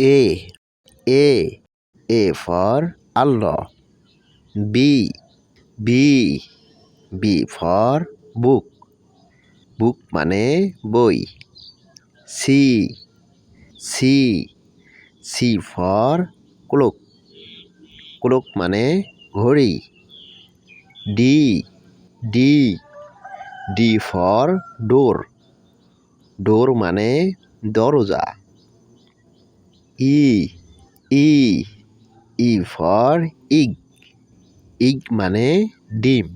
A A A for Allah. B B B for book, book মানে বই। C C C for clock, clock মানে ঘড়ি। D D D for door, door মানে দরজা। ই ই E for ইগ, egg মানে ডিম।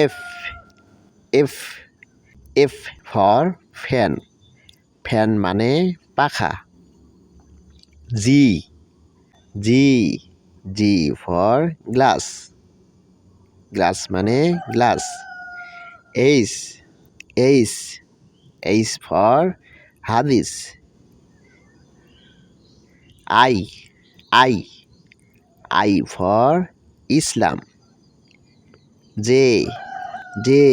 F F F for fan, fan মানে পাখা। G G G for glass, glass মানে glass. H H H for hadith. I I I for Islam. J J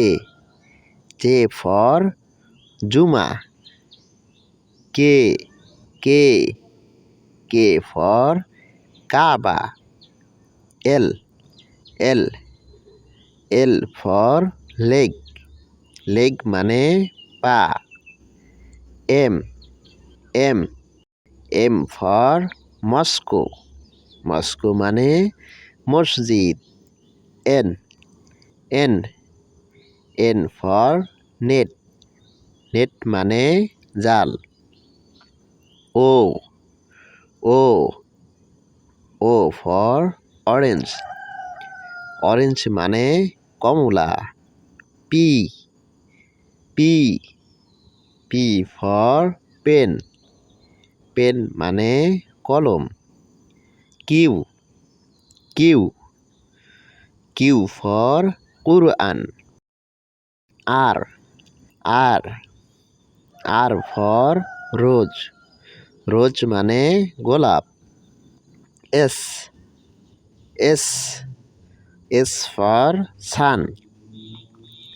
J for Juma. K K K for Kaaba. L L L for leg, leg মানে পা। M M M for mosque, mosque মানে মসজিদ। N N N for net, net মানে জাল। O O O for orange, orange মানে কমলা। P P P for pen, pen মানে কলম। Q Q Q for Quran. R R R for rose, rose মানে গোলাপ। S S S for sun,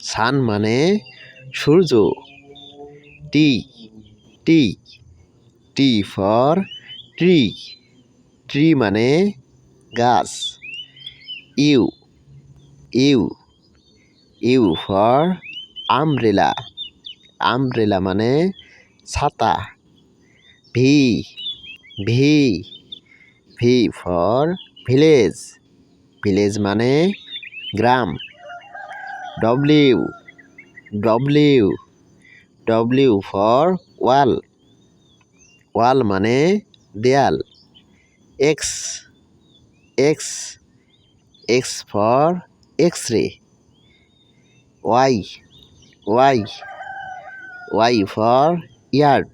sun মানে সূর্য। T T T for tree, tree মানে গাছ। U U U for umbrella, umbrella মানে ছাতা। V V V for village, village মানে গ্রাম। W W W for wall, wall মানে দেয়াল। X X X for X ray. Y Y Y for yard,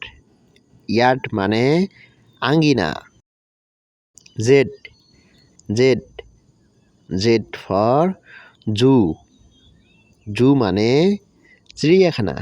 yard মানে আঙ্গিনা। Z Z Z for zoo, zoo মানে চিড়িয়াখানা।